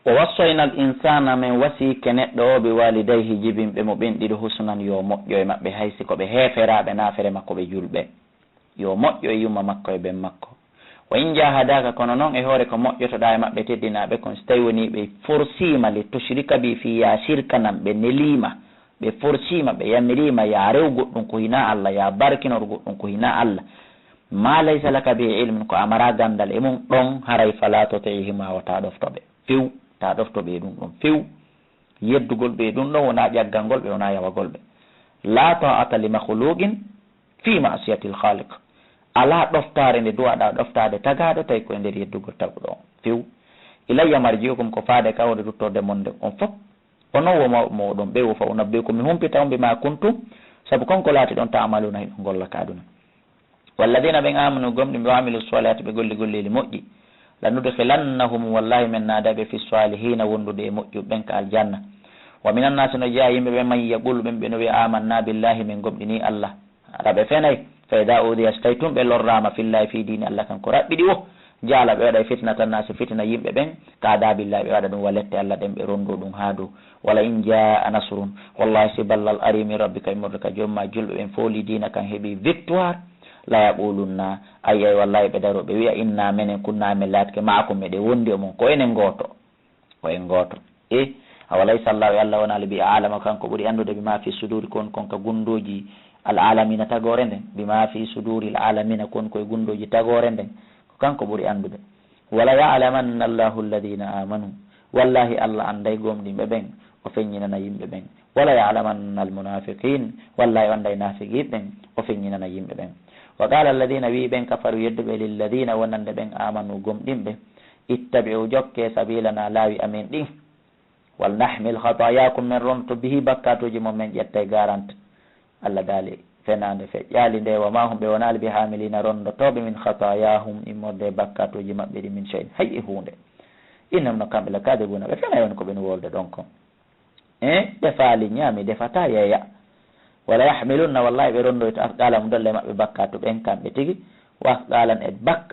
o wasoyna al insana min wasi ke neɗɗo o ɓe walidayhi jibinɓe mo ɓen ɗiɗo husnan yo moƴƴo e maɓɓe haysi koɓe heeferaɓe nafere makko ɓe julɓe yo moƴƴo e yumma makko e ɓen makko wa in jahadaka kono noon e hoore ko moƴƴotoɗa e maɓɓe teddinaɓe kon so tawi woni ɓe forsima li tushrika bi fi ya shirkanam ɓe nelima ɓe forsima ɓe yamirima ya rew goɗɗum ko hina Allah ya barkinor goɗɗum ko hina Allah ma laysa laka bi ilmin ko amara gandal e mum ɗon haray fala tuti'ihima wa ta ɗoftoɓe few ta ɗoftoɓe ɗum ɗon few yeddugol ɓe ɗum ɗon wona ƴaggal ngol ɓe wona yawagol ɓe la ta'ata li makhluqin fi ma'siyati al-khaliq ala ɗoftare nde duwaɗa ɗoftade tagaɗo tawi koye nder yeddugol taguɗo on few ilayya marjiukum ko faade kawde duttorde monde on fof onon wo mawɓe moɗon ɓe wo fa unabbiukum mi humpita on bima kuntum saabu konko laati ɗon ta amaluna hiɗon golla ka aduna walladina ɓen amanu gomɗi ɓe amilu salihati ɓe golli golleli moƴƴi lanudkhilannahum wallahi min naadaɓe fi salihina wondude e moƴƴu ɓen ka aljanna wa minan nasi no jeeya yimɓe ɓe man yaqulu ɓen ɓe no wiya amanna billahi min gomɗini Allah araɓe fenay fa ida udiya so tawi tun ɓe lorrama fillahi fi dini Allah kan ko raɓɓiɗi wo jaala ɓe waɗa fitna tan nasi fitina yimɓe ɓen kaada billahi ɓe waɗa ɗum wallette Allah ɗen ɓe rondo ɗum ha dow wala in jaa nasrun wallahi si ballal ari min rabbika immorde ka jomma julɓe ɓen fooli dina kan heeɓi victoire la yaqulunna ay wallahi ɓe daro ɓe wiya inna menen kunna men latke maako meɗe wondi omon ko enen gooto e awalaysa allahu e Allah wonali bi alama kanko ɓuuri andude bima fi suduri kon konka gundoji al alamina tagore nden bima fi suduri al alamina kon koye gundoji tagore nden ko kanko ɓuuri andude wala ya'lamanna allahu alladina amanu wallahi Allah anday gomɗimɓe ɓen o feññinana yimɓe ɓen wala ya'lamanna al munafiqin wallahi o anday nafiqin ɓen o feññinana yimɓe ɓen wa qala alladina wi ɓen kafaru yedduɓe lilladina wonande ɓen amanu gomɗinɓe ittabi'u jokke sabilana laawi amen ɗin wal nahmil khatayakum min ronto bihi bakkatuji mo men ƴetta e garante Allah daali fenande fe ƴaali nde wa ma hum ɓe wonali bi hamilina rondotoɓe min khatayahum immorde bakkatuji maɓɓe ɗi min shay'in hay e hunde innam no kamɓe la kadibuna ɓe fena woni ko ɓen wolde ɗon kon ɓe faali ñaami defata yeeya wala yahmilunna wallahi ɓe rondoyto asqalam dolle maɓɓe bakkatu ɓen kamɓe tigi wa asqalan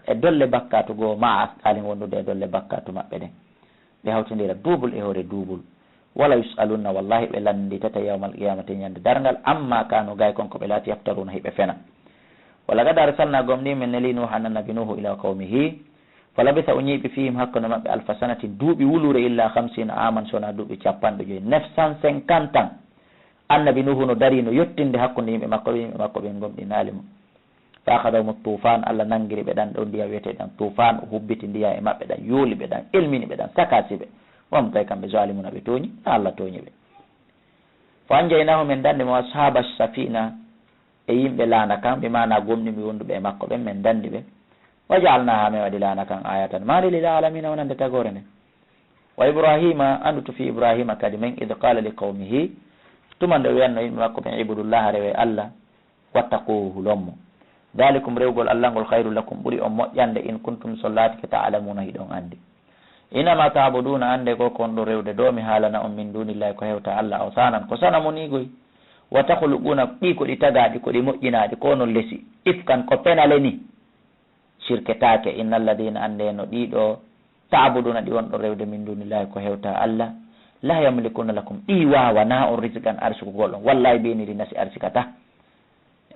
e dolle bakkatu goo ma asqalin wondude e dolle bakkatu maɓɓe ɗen ɓe hawtidira duubul e hoore duubul wala yusalunna wallahi ɓe landitata yawmal qiyamati ñande dargal amma kanu gay konko ɓe laati yaftaruna hiɓe fena wala gad arsalna gomni min neli nuhan annabi nuhu ila qawmihi falabisa o ñiiɓi fihim hakkude maɓɓe alfa sanatin duuɓi wulure illa 50 aman sona duuɓi 95 950 ans annabi nuhu no dari no yettinde hakkude yimɓe makko ɓen gomɗi naalimo fa akhadahum tufan Allah nangiri ɓe ɗan ɗo ndiya wiyeteɗan tufan o hubbiti ndiya e maɓɓe ɗan yuuli ɓe ɗan elmini ɓe ɗan sakasi ɓe wam tawi kamɓe zalimuna ɓe tooñi Allah tooñi ɓe fa anjaynahu min dandi mo ashaba safina e yimɓe laana kan ɓe mana gomɗimi wonduɓe e makko ɓen min dandi ɓe wa jaalnaha min waɗi laana kan ayatan mali lil alamina wonande tagore nden wa ibrahima andu to fi ibrahima kadi men id qala li qawmihi tumande wiyanno yimɓe makko ɓen ibudullah rewe Allah wattaquhu lommo dalikum rewgol Allah ngol khairu lakum ɓuuri on moƴƴande in kuntum sollatike ta'lamuna hiɗon andi inama ta'buduna ande ko kon ɗo rewde do mi haalana on min dunillahi ko hewta Allah o sanan ko sana monigoy wa takhluquna ɗi ko ɗi tagaɗi ko ɗi moƴƴinaɗi ko non lesi ifkan ko penale ni shirketake innal ladina ande no ɗiɗo ta'buduna ɗi wonɗo rewde min dunillahi ko hewta Allah la yamlikuna lakum ɗi wawana on risqan arsukugol on wallahi beniri nasi arsikata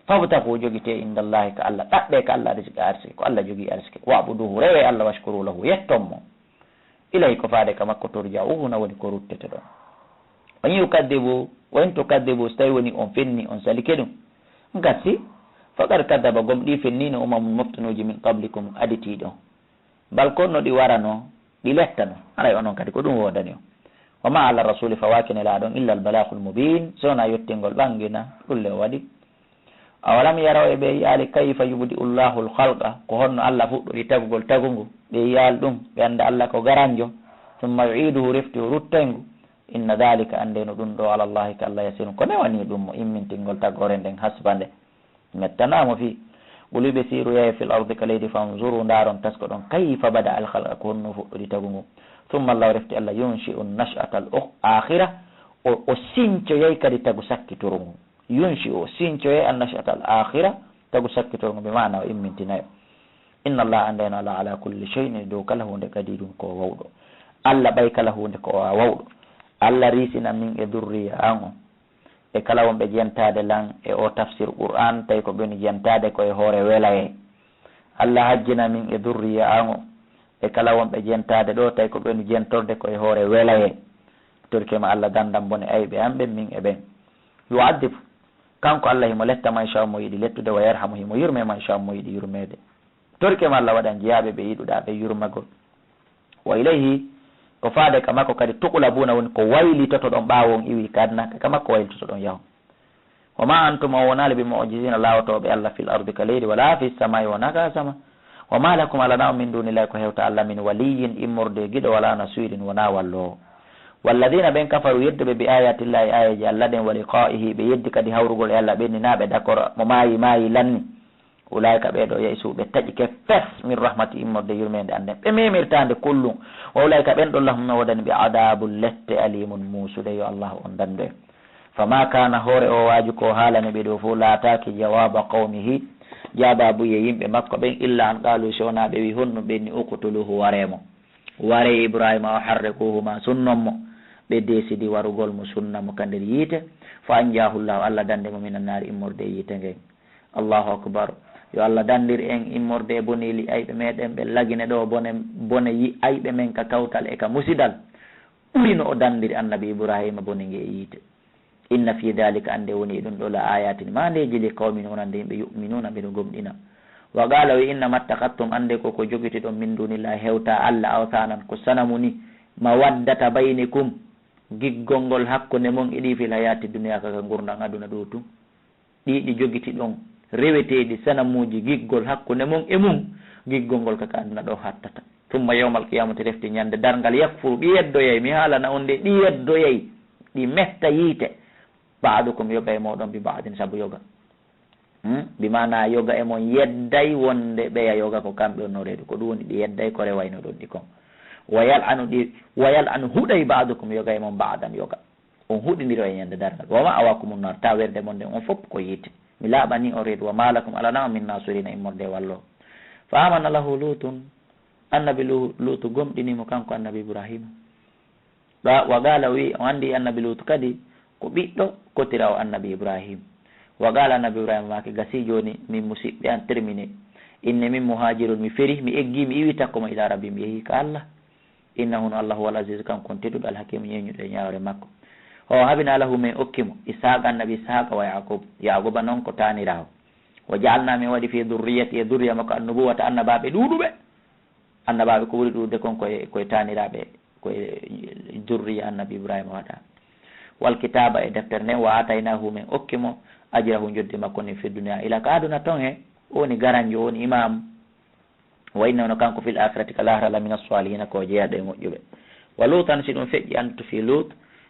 fabtahu jogite indallahi ka Allah ɗaɓɓe ka Allah risqa arsike ko Allah jogui arsike wa'buduhu rewe Allah washkuru lahu yettommo ilahi ko faade ka makko turja'uhu na woni ko ruttete ɗon on yukaddibu wa in tukaddibu so tawi woni on fenni on salike ɗum gassi faqad kaddaba gom ɗi fennino umamum moftanuji min qablikum aditiɗon bal konno ɗi warano ɗi lettano aray onon kadi ko ɗum wodani on wa ma ala rasuli fawakine laaɗon illa al balagul mubin sowona yettingol ɓangina ɗulle o waɗi awalam yaraw e ɓe yaali kayfa yubdi'u llahu lhalqa ko honno Allah fuɗɗori tagugol tagungu ɓe yaal ɗum ɓe anda Allah ko garanjo summa yu'iduhu refti o ruttoyngu inna dhalika ande no ɗum ɗo ala llahi ka Allah yasinu ko newani ɗum mo immintingol tagore nden hasbande mettanamo fi ɓuliɓe siru yahe fil ardi ka leydi fanzuru ndaron tasko ɗon kayfa bada al halqa ko honno fuɗɗori tagungu summa Allah refti Allah yunshi'u nash'ata al akhira o sincoyay kadi tagu sakkitorngu yunshi o sincoye annashata al akhira tagu sakkitorgo ɓe mana o immintinayo inna Allah andeno ala ala kulli shay'in dow kala hunde kadi ɗum ko wawɗo allah ɓay kala hunde ko wa wawɗo. allah risina min e durriya an o e kala wonɓe jentade lan e o tafsir qur'an tawi ko ɓeni jentade koye hoore welaye. allah hajjina min e durriya an o e kala wonɓe jentade ɗo tawi ko ɓeni jentorde koye hoore welaye. torkema allah dandam bone ayɓe an ɓen min e ɓen. yu'addibu kanko allah himo letta man sha mo yiɗi lettude, wa yarhamu himo yurme man sha mo yiɗi yurmede. torkema allah waɗan jeyaɓe ɓe yiɗuɗa ɓe yurmagol. wa ilayhi ko faade ka makko kadi tuqlabuna woni ko waylitoto ɗon ɓawon iwi kadnaka ka makko waylitoto ɗon yahu. wa ma antum o wonali ɓe mu'jizina lawotoɓe allah fil ardi ka leydi wala fi samai wona ka sama. wa ma lakum alana min dunillahi ko hewta allah min waliyin immorde giɗo wala nasirin wona wallowo. walladina ɓen kafaru yedduɓe bi ayatillahi ayaji allah ɗen wa liqaihi ɓe yeddi kadi hawrugol e allah ɓenninaɓe d' accord mo maayi lanni ulaika ɓeɗo yeysuɓe taƴi ke fes min rahmati immorde yurmede anden ɓe memirtande kullum. wa ulaika ɓen ɗon lahum wodani ɓe adabu lette alimun musude yo allah on dando en. fama kana hoore o waji ko haalani ɓe ɗo fo laataki jawaba qawmihi jababuye yimɓe makko ɓen illa an qalu sowna ɓe wi honno ɓenni uqtuluhu waremo ware ibrahima o harre kuhuma sunnonmo ɓe desidi warugol mo sunna mo kander yiite fa anjahullahu allah dande mo minan naari immorde e yiite ngen. allahu akbar. yo allah dandir en immorde e bonili ayɓe meɗen ɓe lagine ɗo bone yi ayɓe men ka kawtal e ka musidal ɓurino o dandiri annabi ibrahima bone nge e yiite. inna fi dalika ande woni ɗum ɗo la ayatin ma ndeji li qawmin wonande yimɓe yuminuna ɓeɗo gomɗina. wa qala wi inna mattakattum ande koko jogiti ɗon min dunillahi hewta allah awtanan ko sanamuni ma waddata baynikum giggol ngol hakkunde mon iɗi fil hayati duniya kaka gurdan aduna ɗo tum ɗiɗi jogiti ɗon reweteɗi sanamuji giggol hakkunde mon e mum giggol ngol kaka aduna ɗo hattata. tumma yawmal qiyamati refti ñande dargal yakfuru ɗi yeddoyay mi haalana on de ɗi yeddoyay ɗi metta yiite baadukum yoga e moɗon bi baadin saabu yoga bimana yoga e mon yedday wonde ɓeya yoga ko kamɓe onno reedu ko ɗum woni ɗi yedday ko rewayno ɗon ɗi kon. wayal anu huɗay baadukum yoga e mon baadan yoga on huɗidiro e ñande dargal. wama awakumun nar ta werde mon nden on fof ko yiite mi laaɓani o reedu wa malakum alana min nasurina immorde wallo. fa amana lahu lutun annabi lutu gomɗinimo kanko annabi ibrahima. wa gala wi o andi annabi lutu kadi ko ɓiɗɗo kotirawo annabi ibrahima. wa gala annabi ibrahima maki gasi joni min musidɓe an terminé inne min muhajirun mi feri mi eggi mi iwi takkoma ila rabbi mi yeehi ka allah innahu no allahu wal aziz kanko on tedduɗo alhakimu ñeñuɗo e ñawre makko. o habina lahu min okkimo isaqa annabi isaqa wa yaquba noon ko tanirawo. wa jaalna min waɗi fi durriyati e durriya makko annubuwata annabaɓe ɗuɗuɓe annabaɓe ko ɓuri ɗuɗde kon koye taniraɓe koye durriya annabi ibrahima waɗa. wal kitaba e deftere nden wa ataynahu min okkimo ajirahu joddi makko ni fi duniya ila ka aduna ton he woni garanjo woni imam. wa innahu kanko fil akhirati ka lahara la min as-salihina ko jeeyaɗo e moƴƴuɓe. wa lutan si ɗum feƴƴi antu fi lut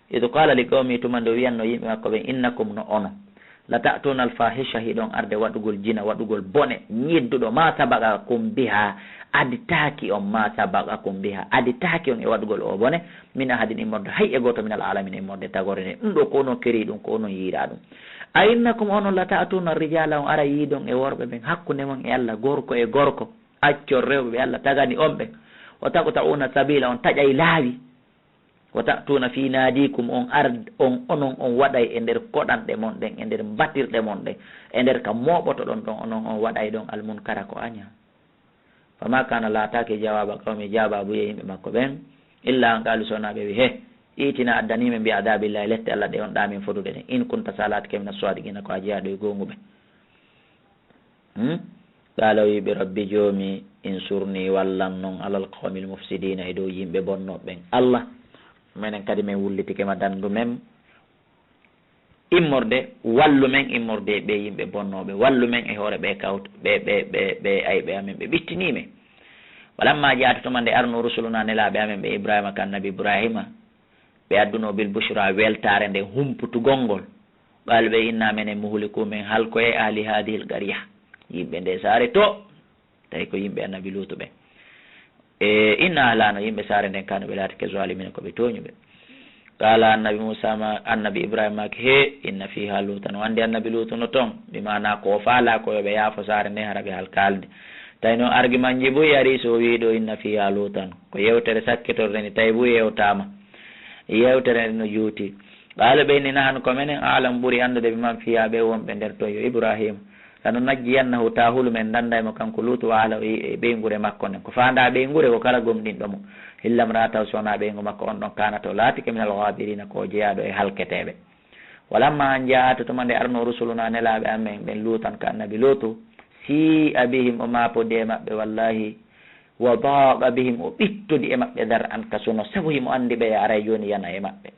ido qala li qawmi tumande wiyanno yimɓe makko ɓen innakum no ono la ta'tuna al-fahisha hiɗon arde waɗugol jina waɗugol bone ñidduɗo ma sabaqa kum biha aditaki on ma sabaqa kum biha aditaki on e waɗugol o bone min ahadin immorde hay e goto min al alamin immorde tagore nde ɗum ɗo ko onon keri ɗum ko onon yiiɗa ɗum. a innakum onon la ta'tuna rijala on ara yiidon e worɓe ɓen hakkunde mon e allah gorko e gorko accor rewɓe ɓe allah tagani on ɓen. wa taqta'una sabila on taƴay laawi. wa ta'tuna fi nadikum on onon on waɗay e nder koɗanɗe mon ɗen e nder mbatirɗe mon ɗen e nder ka moɓoto ɗon ɗon onon on waɗay ɗon almunkara ko aña. fama kana laatake jawaba qawmi jababuye yimɓe makko ɓen illa an qalu sonaɓe wi he itina addanime mbi adabillahi lette allah ɗe on ɗamin fodude ɗen in kunta salatake mina sadiqina ko a jeeyaɗo e gonguɓe. qala wiɓe rabbi joomi insurni wallan noon alal qawmil mufsidina e dow yimɓe bonnoɓe ɓen. allah minen kadi min wullitike ma dandu men immorde wallu men immorde ɓe yimɓe bonnoɓe wallu men e hoore ɓe kawta ɓe ayɓe amen ɓe ɓittinime. walamma jaata tuma nde arno rusuluna nelaɓe amen ɓe ibrahima ka annabi ibrahima ɓe adduno bil bushra weltare nde humputugol ngol ɓaali ɓe inna men e muhliku men halko e ahli hadihil qariya yimɓe nde saare to tawi ko yimɓe annabi lutu ɓe e inna alano yimɓe saare nden kano ɓe laati ke zalimina koɓe toñuɓe. qala annabi moussa ma annabi ibrahima maki he inna fiha lutan o andi annabi lutu no toon mi mana ko faala ko yoɓe yaafo saare nde hara ɓe halkalde tawi noon argument ji boyi ari so wiiɗo inna fiha lutan ko yewtere sakkitorde ni tawi bo yewtama yewtere no juuti ɓaalo ɓeyni nahano ko menen alam ɓuuri andude ɓe man fiya ɓe wonɓe nder to yo ibrahima kano najjiyannahu ta hulu men dandaymo kanko luutu wa ala e ɓeygure makko nden ko fanda ɓeygure ko kala gomɗinɗo mo hillam ra taw sowona ɓeygu makko on ɗon kanata o laatike minal ghabirina ko jeeyaɗo e halketeɓe walamma an jaata tuma nde arno rusuluna nelaɓe amen ɓen luutan ka annabi luutu si abihim o mapode e maɓɓe wallahi wa daqa bihim o ɓittudi e maɓɓe dar an ka suno sabu himo andi ɓe aray joni yana e maɓɓe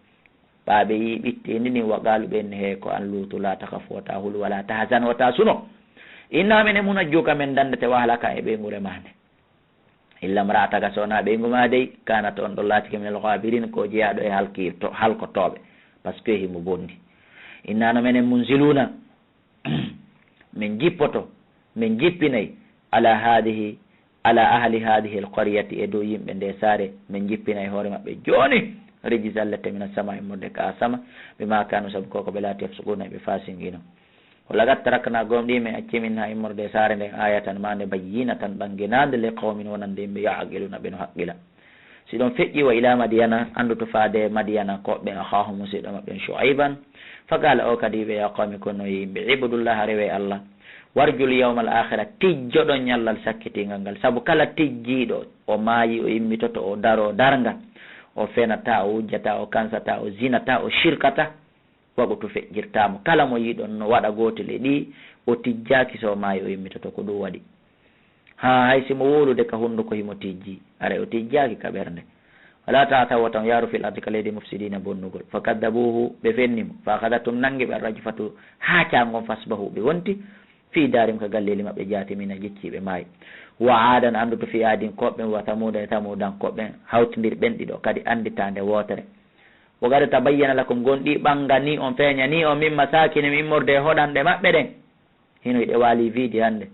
ɓaɓe yi ɓittindi ni waqalu ɓenni he ko an luutu la takafu wata hulu wala tahzan wata suno inna min e munajjuka men dandete wahalaka e ɓeygure mande illam ra'ataka sowona ɓeygu ma dey kanata on ɗo laatike min alghabirin ko jeeyaɗo e halkotoɓe par ce que himo bondi innano menen munziluna min jippoto min jippinayi ala ahli hadihi alqaryati e dow yimɓe nde saare min jippinayi hoore maɓɓe joni rijisallete min asama e morde ka sama ɓema kanu saabu koko ɓe laati efsuguna ɓe fasingino walagat tarakna gomɗime accimin ha immorde saare nden aya tan ma nde bayyina tan ɓanginade le qawmin wonande yimɓe yaqiluna ɓe no haqqila si ɗon feƴƴi wa ila madiyana andu to faade madiyana koɓɓe ahahu musiɗɗo maɓɓen shuaiban faqala o kadi ɓe ya qawmi kono yimɓe ibudullah rewe allah warjul yawma al akhira tijjoɗon ñallal sakkitingal ngal saabu kala tijjiɗo o maayi o immitoto o daro dargal o fenata o wujjata o kansata o zinata o shirkata waɗu to feƴƴirtamo kala mo yiɗon no waɗa gotel e ɗi o tijjaki so maayi o immitoto ko ɗum waɗi ha hay simo wolude ka hunduko himo tijji ara o tijjaki ka ɓernde wala tawa tan yaaru fil ardi ka leydi mufsidina bonnugol fa kaddabuhu ɓe fennimo fa akadatum nangue ɓe arrajfatu ha cangon fasbahu ɓe wonti fi darim ka galleli maɓɓe jatimina jecciɓe maayi wa adan andu to fi adin koɓɓen wa tamuda e tamudan koɓɓen hawtidir ɓen ɗiɗo kadi anditande wotere o gadi tabayyana lakum gonɗi ɓanga ni on feeña ni on min masakine min immorde hoɗanɗe maɓɓe ɗen hino ɗe waali vidi hande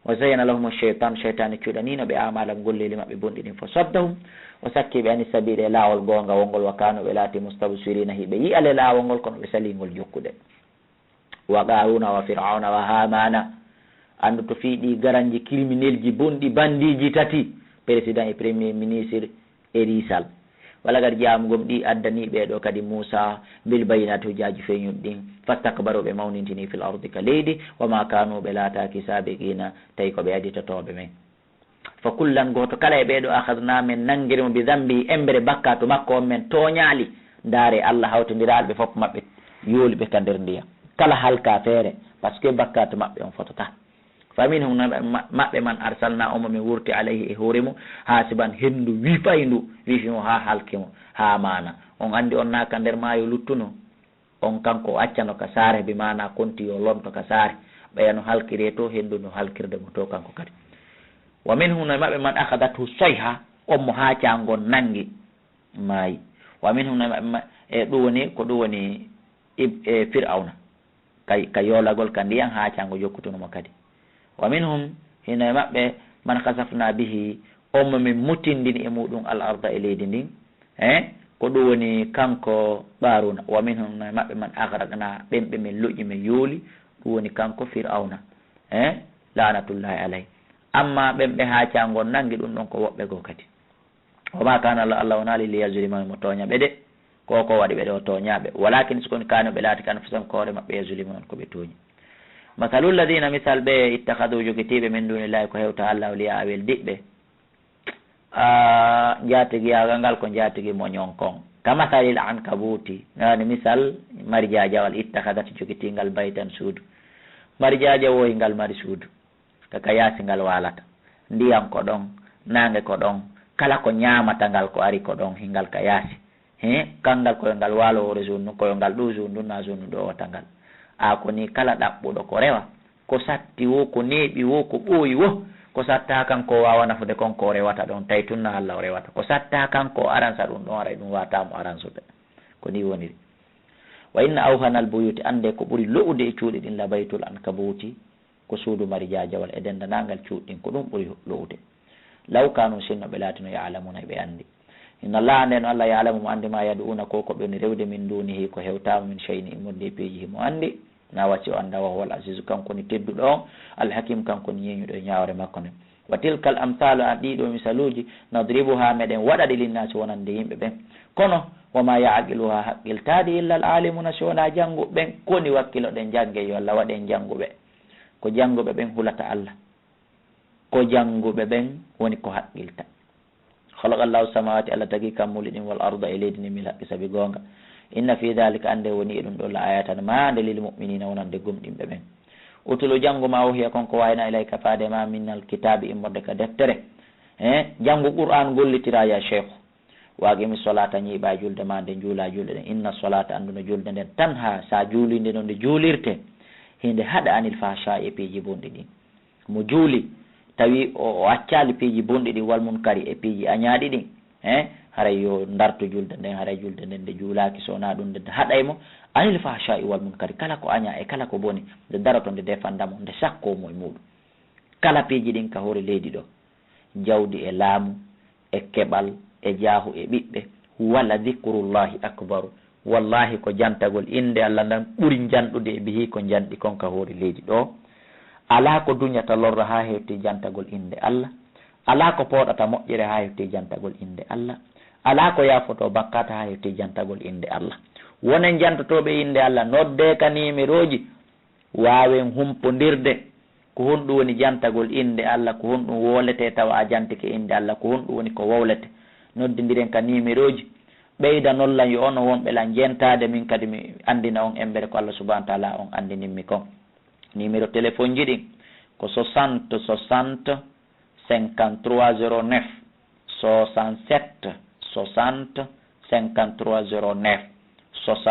o zayyana lahum cheytan cheytane cuuɗanino ɓe amalam golleli maɓɓe bonɗi ɗin fo saddahum o sakkiɓe ani sabile laawol gonga wongol wa kano ɓe laati mustabsirina hiɓe yi ale laawol ngol kono ɓe salingol jokkude wa qaruna wa fir'auna wa hamana andu to fiiɗi garanji criminel ji bonɗi bandiji tati président et premier ministre e risal wala gad jeyamugom ɗi addani ɓeɗo kadi moussa bil bayinati ujaji feñuɗ ɗin fastakbaroɓe mawnintini fil ardi ka leydi wama kanu ɓe laataki sabiqina tawi koɓe aditatoɓe men fa kullan goto kala e ɓeɗo ahadna men nanguirimo bi dambi embere bakka to makko on men toñali ndaare allah hawtodiraɓe fof maɓɓe yooliɓe ka nder ndiyam kala halka feere par ce que bakka to maɓɓe on fotota famin hum maɓɓe man arsalna omo min wurti alayhi e hoore mum ha siban henndu wifaydu wifimo ha halkimo ha mana on andi on naka nder maayo luttuno on kanko o accano ka saare bi mana konti yo lomto ka saare ɓeya no halkire to henndu no halkirde mo to kanko kadi wa min hum maɓɓe man akhadathu soyha onmo ha cangon nangi maayi wa min hum e ɗum woni ko ɗum woni e fir'auna ka yoolagol ka ndiyan ha cango jokkutunomo kadi wa minhum hino e maɓɓe man kasafna bihi ommo min mutindini e muɗum al arda e leydi ndin ko ɗum woni kanko ɓaruna wa minhum no e maɓɓe man agraqna ɓenɓe min luƴi min yooli ɗum woni kanko fir'auna lanatullahi alayh amma ɓenɓe ha cangon nangi ɗum ɗon ko woɓɓe goo kadi wama kana allah wonali liyazlimani mo toñaɓe de koko waɗi ɓeɗe o toñaɓe walakin sokoni kano ɓe laati kano fusan koore maɓɓe yazlimon ko ɓe tooñi masalul ladina misal ɓe ittahadu jogitiɓe min dunillahi ko hewta allah awliya awel diɓɓe jatigi yagal ngal ko jatigi mo ñonkon ka masalil ankabuti ngani misal maridiajawal ittahadat jogitingal baytan suudu maridiaja woyi ngal mari suudu kaka yaasi ngal walata ndiyam ko ɗon nange ko ɗon kala ko ñamata ngal ko ari ko ɗon hingal ka yaasi kangal koyo ngal waalo wore zone koyo ngal ɗo zone ɗum na zone ɗo wata ngal a ko ni kala ɗaɓɓuɗo ko rewa ko satti wo ko neeɓi wo ko ɓooyi wo ko satta kanko wawa nafude konko o rewata ɗon tawi tunna allah o rewata ko satta kanko o aransa ɗum ɗon ara ɗum watamo aransude ko ni woniri wa inna awhanal buyuti ande ko ɓuuri lo'ude e cuuɗi ɗin la baytul ankabuti ko suudu mari jajawal e dendanangal cuuɗɗin ko ɗum ɓuuri lo'ude law kanu sinno ɓe laatino yalamuna ɓe andi inna allah nden allah yalamu mo andi ma yaduuna ko ko ɓeni rewde min dunihi ko hewtama min cheyni immorde peeji himo andi na wacci o anda wa huwal asisu kanko ni tedduɗo on alhakim kanko ni yeñuɗo e ñawre makko nden wa tilkal amsalu an ɗiɗo misaluji nadribuha meɗen waɗaɗi linnasi wonande yimɓe ɓen kono wama yaqiluha haqqiltade illa al alimuna so wona jannguɓe ɓen koni wakkilo ɗen jangge yo Allah waɗen jannguɓe ko jannguɓe ɓen hulata Allah ko jannguɓe ɓen woni ko haqqilta khalaqa Allahu samawati Allah tagi kammuli ɗin wal arda e leydi ni mil haqqi sabi gonga inna fi dhalika ande woni e ɗum ɗo la ayatan mande lil mu'minina wonande gomɗinɓe ɓen utulu janngu ma o hiya konko wayna ilayka faade ma minnal kitabi immorde ka deftere janngu qur'an gollitira ya cheikh waqimi solata ñiiɓa julde ma nde juula julde ɗen inna solata anduno julde nden tan ha sa juulinde no nde juulirte hinde haɗa anil fasha e piiji bonɗi ɗin mo juuli tawi o accali piiji bonɗi ɗin wal munkari e piiji añaaɗi ɗin haray yo dartu julde nden haray julde nden nde juulaki sowona ɗum nde haɗaymo anil fasha e wal munkari kala ko aña e kala ko boni nde daroto nde defandamo nde sakkomo e muɗum kala piiji ɗin ka hoore leydi ɗo jawdi e laamu e keɓal e jaahu e ɓiɓɓe wala dicrullahi acbaru wallahi ko jantagol inde Allah ndan ɓuri janɗude e bihi ko janɗi kon ka hoore leydi ɗo ala ko duñata lorra ha hewti jantagol inde Allah ala ko poɗata moƴƴere ha hewti jantagol inde Allah ala ko yafoto bakkata ha hewti jantagol inde Allah wonen jantotoɓe inde Allah nodde ka numéroji wawen humpodirde ko honɗum woni jantagol inde Allah ko honɗum wolete tawa a jantike inde Allah ko honɗum woni ko wowlete noddodiren ka numéroji ɓeyda nollan yo ono wonɓe lan jentade min kadi mi andina on embere ko Allah subahana taala on andininmi kon numéro téléphone ji ɗin ko 60 60 53 09 67 60 53 09 60